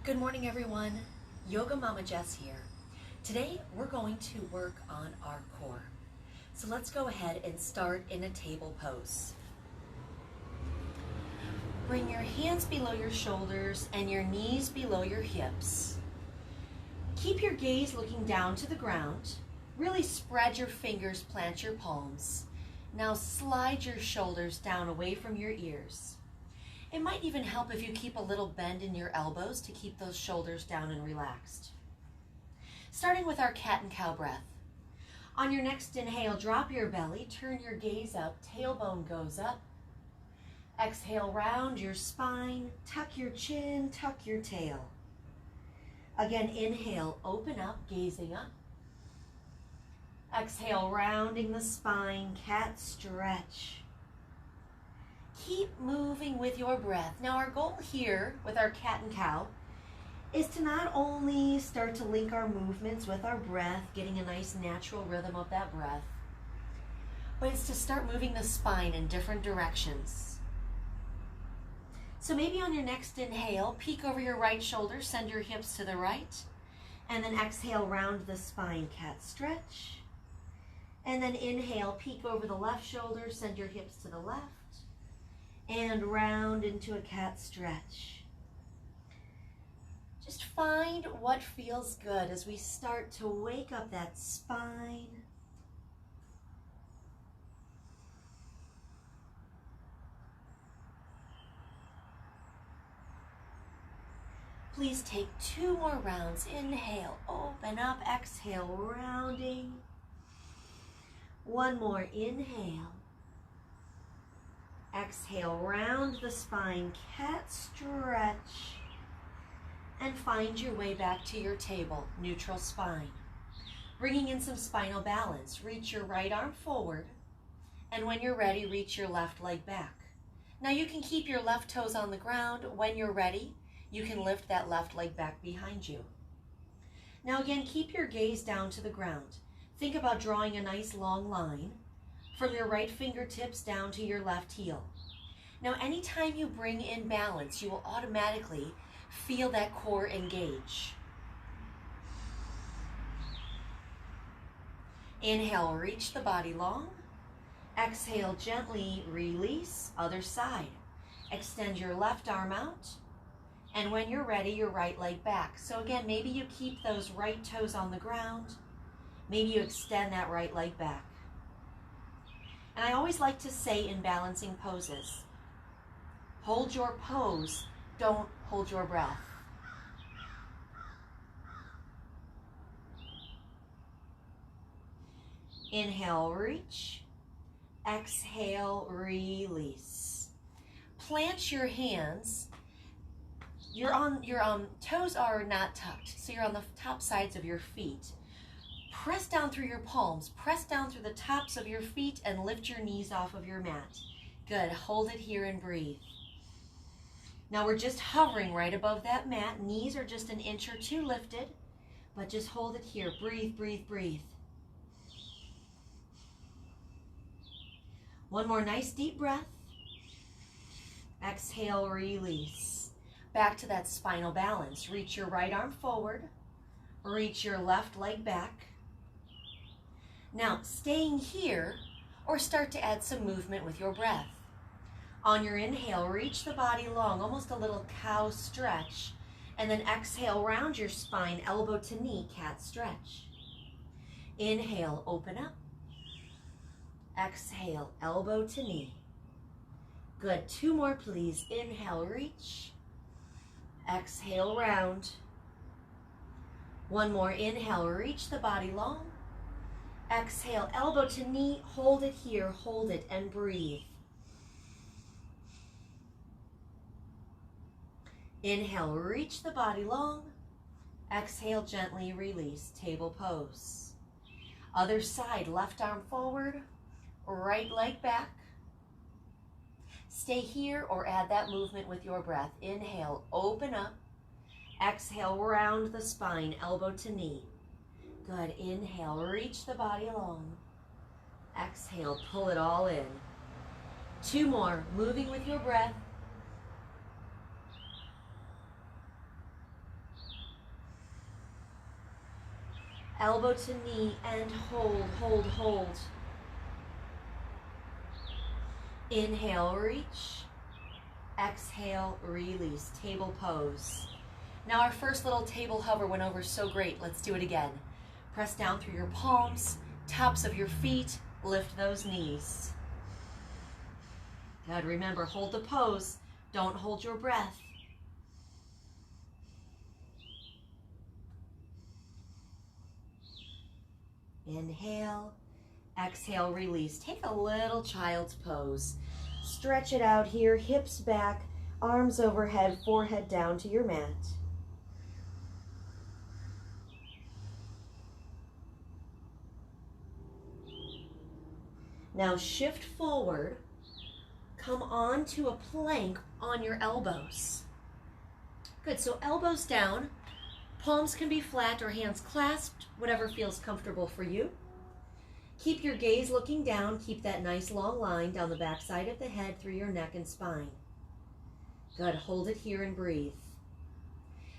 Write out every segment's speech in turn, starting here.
Good morning, everyone. Yoga Mama Jess here. Today we're going to work on our core. So let's go ahead and start in a table pose. Bring your hands below your shoulders and your knees below your hips. Keep your gaze looking down to the ground. Really spread your fingers, plant your palms. Now slide your shoulders down away from your ears. It might even help if you keep a little bend in your elbows to keep those shoulders down and relaxed. Starting with our cat and cow breath. On your next inhale, drop your belly, turn your gaze up, tailbone goes up. Exhale, round your spine, tuck your chin, tuck your tail. Again, inhale, open up, gazing up. Exhale, rounding the spine, cat stretch. Keep moving with your breath. Now our goal here with our cat and cow is to not only start to link our movements with our breath, getting a nice natural rhythm of that breath, but it's to start moving the spine in different directions. So maybe on your next inhale, peek over your right shoulder, send your hips to the right, and then exhale, round the spine, cat stretch. And then inhale, peek over the left shoulder, send your hips to the left, and round into a cat stretch. Just find what feels good as we start to wake up that spine. Please take 2 more rounds. Inhale, open up, exhale, rounding. 1 more, inhale. Exhale, round the spine, cat stretch, and find your way back to your table, neutral spine. Bringing in some spinal balance, reach your right arm forward, and when you're ready, reach your left leg back. Now you can keep your left toes on the ground. When you're ready, you can lift that left leg back behind you. Now again, keep your gaze down to the ground. Think about drawing a nice long line from your right fingertips down to your left heel. Now, anytime you bring in balance, you will automatically feel that core engage. Inhale, reach the body long. Exhale, gently release, other side. Extend your left arm out. And when you're ready, your right leg back. So again, maybe you keep those right toes on the ground. Maybe you extend that right leg back. And I always like to say in balancing poses, hold your pose, don't hold your breath. Inhale, reach. Exhale, release. Plant your hands. Your toes are not tucked, so you're on the top sides of your feet. Press down through your palms, press down through the tops of your feet, and lift your knees off of your mat. Good, hold it here and breathe. Now we're just hovering right above that mat. Knees are just an inch or 2 lifted, but just hold it here. Breathe, breathe, breathe. One more nice deep breath. Exhale, release. Back to that spinal balance. Reach your right arm forward, reach your left leg back. Now, staying here, or start to add some movement with your breath. On your inhale, reach the body long, almost a little cow stretch. And then exhale, round your spine, elbow to knee, cat stretch. Inhale, open up. Exhale, elbow to knee. Good, 2 more please. Inhale, reach. Exhale, round. 1 more, inhale, reach the body long. Exhale, elbow to knee, hold it here, hold it, and breathe. Inhale, reach the body long. Exhale, gently release, table pose. Other side, left arm forward, right leg back. Stay here or add that movement with your breath. Inhale, open up. Exhale, round the spine, elbow to knee. Good, inhale, reach the body long. Exhale, pull it all in. 2 more, moving with your breath. Elbow to knee and hold, hold, hold. Inhale, reach. Exhale, release. Table pose. Now our first little table hover went over so great. Let's do it again. Press down through your palms, tops of your feet, lift those knees. Good, remember, hold the pose. Don't hold your breath. Inhale, exhale, release. Take a little child's pose. Stretch it out here, hips back, arms overhead, forehead down to your mat. Now shift forward, come onto a plank on your elbows. Good, so elbows down, palms can be flat or hands clasped, whatever feels comfortable for you. Keep your gaze looking down, keep that nice long line down the back side of the head through your neck and spine. Good, hold it here and breathe.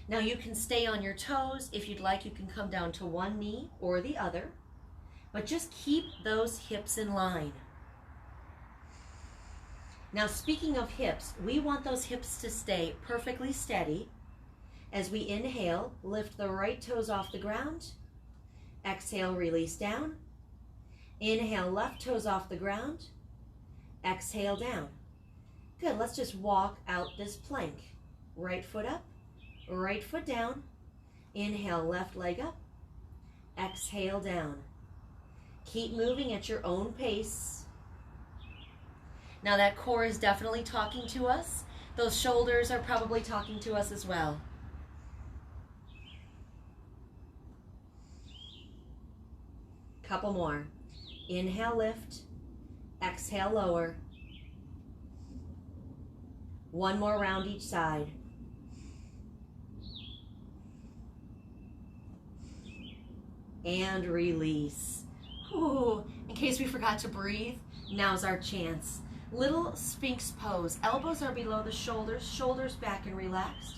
Now you can stay on your toes. If you'd like, you can come down to one knee or the other. But just keep those hips in line. Now, speaking of hips, we want those hips to stay perfectly steady. As we inhale, lift the right toes off the ground. Exhale, release down. Inhale, left toes off the ground. Exhale, down. Good, let's just walk out this plank. Right foot up, right foot down. Inhale, left leg up. Exhale, down. Keep moving at your own pace. Now that core is definitely talking to us. Those shoulders are probably talking to us as well. Couple more. Inhale, lift. Exhale, lower. One more round each side. And release. Ooh, in case we forgot to breathe, now's our chance. Little Sphinx pose. Elbows are below the shoulders, shoulders back and relaxed.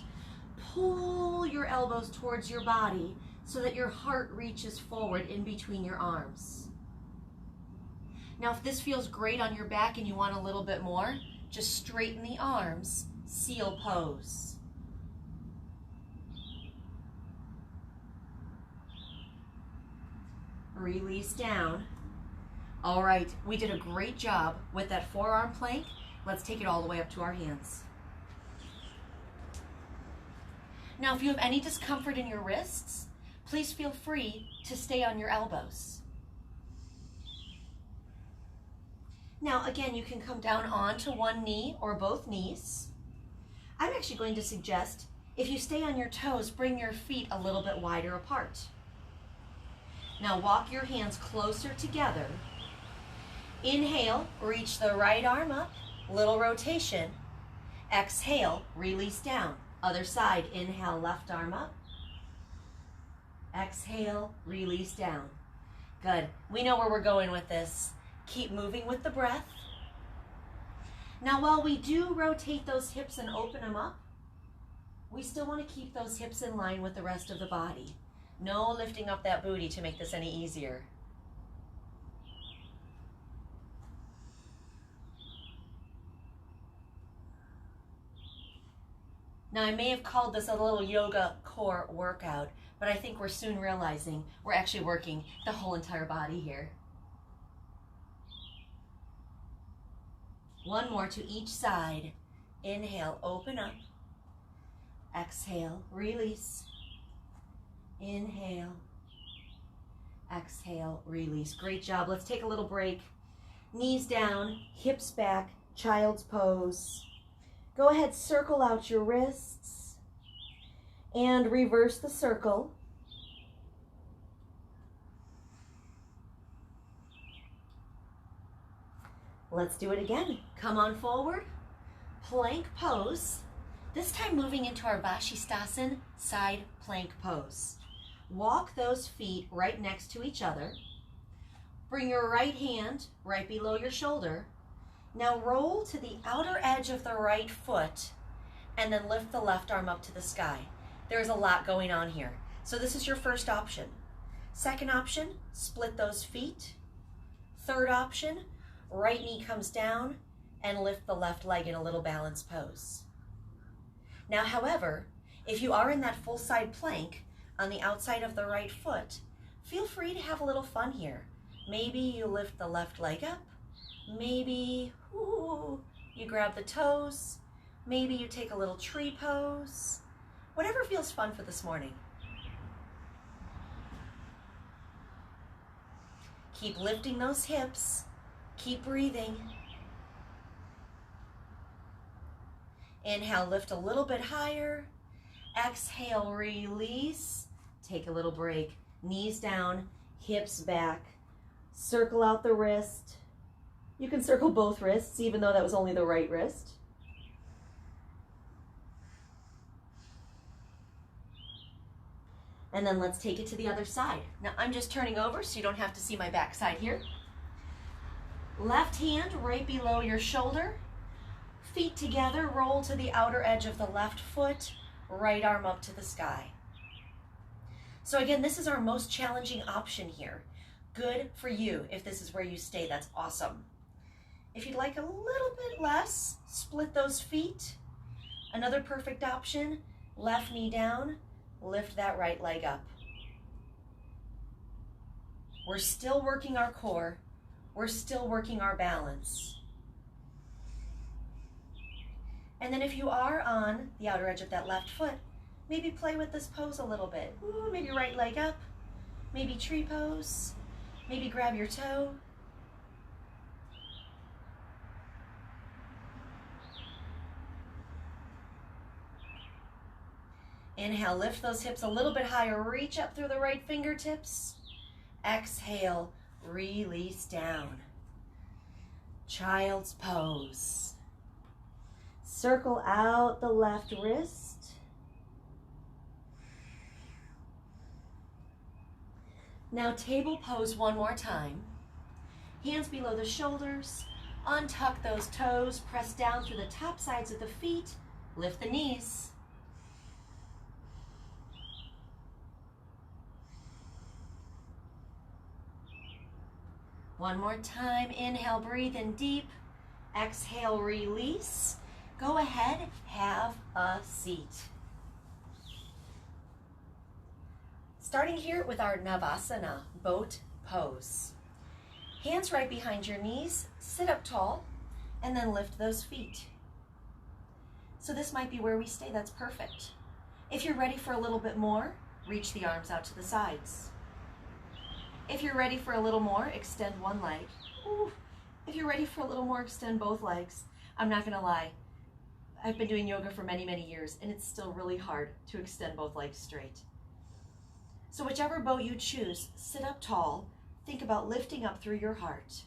Pull your elbows towards your body so that your heart reaches forward in between your arms. Now, if this feels great on your back and you want a little bit more, just straighten the arms, seal pose. Release down. All right, we did a great job with that forearm plank. Let's take it all the way up to our hands. Now, if you have any discomfort in your wrists, please feel free to stay on your elbows. Now, again, you can come down onto one knee or both knees. I'm actually going to suggest, if you stay on your toes, bring your feet a little bit wider apart. Now, walk your hands closer together. Inhale, reach the right arm up, little rotation. Exhale, release down. Other side, inhale, left arm up. Exhale, release down. Good. We know where we're going with this. Keep moving with the breath. Now, while we do rotate those hips and open them up, we still want to keep those hips in line with the rest of the body. No lifting up that booty to make this any easier. Now, I may have called this a little yoga core workout, but I think we're soon realizing we're actually working the whole entire body here. One more to each side. Inhale, open up. Exhale, release. Inhale. Exhale, release. Great job. Let's take a little break. Knees down, hips back, child's pose. Go ahead, circle out your wrists and reverse the circle. Let's do it again. Come on forward, plank pose. This time moving into our Vashisthasana side plank pose. Walk those feet right next to each other. Bring your right hand right below your shoulder. Now roll to the outer edge of the right foot and then lift the left arm up to the sky. There's a lot going on here. So this is your first option. Second option, split those feet. Third option, right knee comes down and lift the left leg in a little balanced pose. Now, however, if you are in that full side plank on the outside of the right foot, feel free to have a little fun here. Maybe you lift the left leg up. Maybe you grab the toes. Maybe you take a little tree pose. Whatever feels fun for this morning. Keep lifting those hips. Keep breathing. Inhale, lift a little bit higher. Exhale, release. Take a little break. Knees down, hips back. Circle out the wrist. You can circle both wrists, even though that was only the right wrist. And then let's take it to the other side. Now I'm just turning over so you don't have to see my back side here. Left hand right below your shoulder. Feet together, roll to the outer edge of the left foot. Right arm up to the sky. So again, this is our most challenging option here. Good for you if this is where you stay, that's awesome. If you'd like a little bit less, split those feet. Another perfect option, left knee down, lift that right leg up. We're still working our core. We're still working our balance. And then if you are on the outer edge of that left foot, maybe play with this pose a little bit. Ooh, maybe right leg up, maybe tree pose, maybe grab your toe. Inhale, lift those hips a little bit higher, reach up through the right fingertips. Exhale, release down. Child's pose. Circle out the left wrist. Now table pose one more time. Hands below the shoulders. Untuck those toes. Press down through the top sides of the feet. Lift the knees. One more time. Inhale, breathe in deep. Exhale, release. Go ahead, have a seat. Starting here with our Navasana, boat pose. Hands right behind your knees, sit up tall, and then lift those feet. So this might be where we stay, that's perfect. If you're ready for a little bit more, reach the arms out to the sides. If you're ready for a little more, extend one leg. Ooh. If you're ready for a little more, extend both legs. I'm not gonna lie, I've been doing yoga for many, many years, and it's still really hard to extend both legs straight. So whichever boat you choose, sit up tall, think about lifting up through your heart.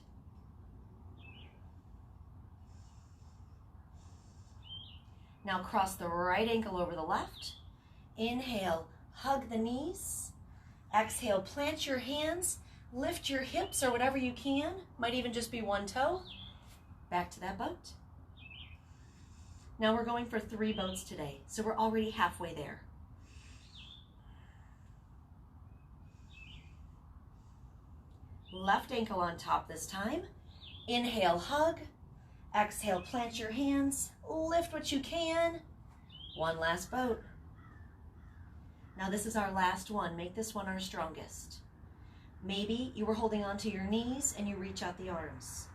Now cross the right ankle over the left. Inhale, hug the knees. Exhale, plant your hands, lift your hips or whatever you can. Might even just be one toe. Back to that boat. Now we're going for 3 boats today, so we're already halfway there. Left ankle on top this time. Inhale, hug. Exhale, plant your hands. Lift what you can. One last boat. Now this is our last one. Make this one our strongest. Maybe you were holding onto your knees and you reach out the arms.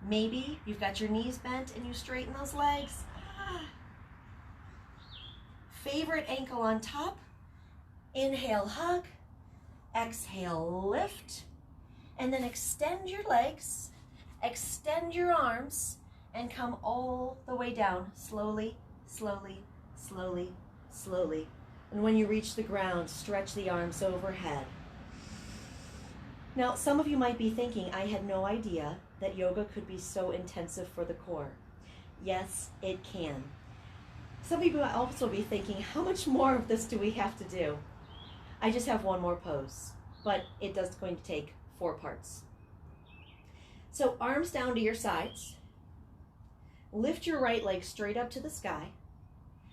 Maybe you've got your knees bent and you straighten those legs. Favorite ankle on top. Inhale, hug. Exhale, lift. And then extend your legs, extend your arms, and come all the way down, slowly, slowly, slowly, slowly. And when you reach the ground, stretch the arms overhead. Now, some of you might be thinking, I had no idea that yoga could be so intensive for the core. Yes, it can. Some of you might also be thinking, how much more of this do we have to do? I just have one more pose, but it does going to take 4 parts. So arms down to your sides. Lift your right leg straight up to the sky.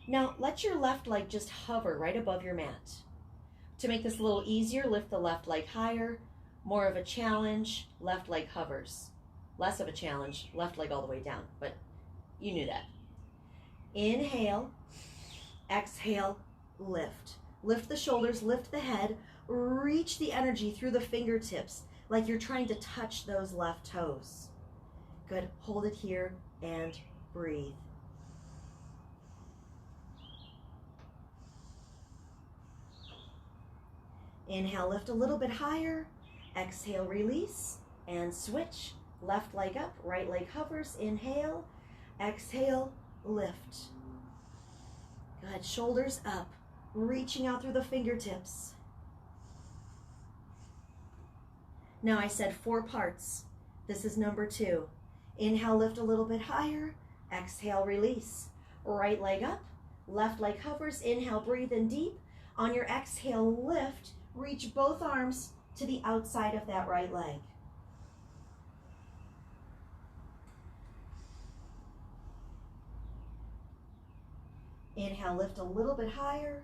Now let your left leg just hover right above your mat. To make this a little easier, lift the left leg higher. More of a challenge, left leg hovers. Less of a challenge, left leg all the way down, but you knew that. Inhale, exhale, lift. Lift the shoulders, lift the head, reach the energy through the fingertips like you're trying to touch those left toes. Good, hold it here and breathe. Inhale, lift a little bit higher. Exhale, release and switch. Left leg up, right leg hovers. Inhale, exhale, lift. Good, shoulders up, reaching out through the fingertips. Now I said 4 parts. This is number 2. Inhale, lift a little bit higher. Exhale, release. Right leg up, left leg hovers. Inhale, breathe in deep. On your exhale, lift. Reach both arms to the outside of that right leg. Inhale, lift a little bit higher.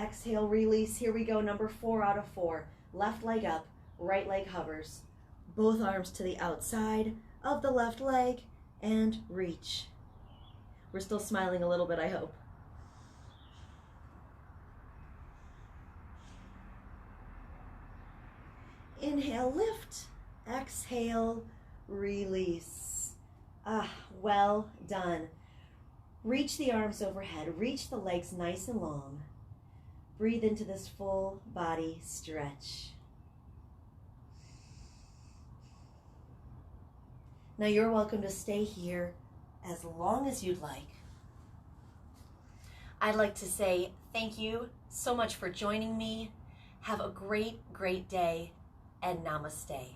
Exhale, release. Here we go, number 4 out of 4. Left leg up, right leg hovers. Both arms to the outside of the left leg and reach. We're still smiling a little bit, I hope. Inhale, lift. Exhale, release. Well done. Reach the arms overhead. Reach the legs nice and long. Breathe into this full body stretch. Now you're welcome to stay here as long as you'd like. I'd like to say thank you so much for joining me. Have a great, great day, and namaste.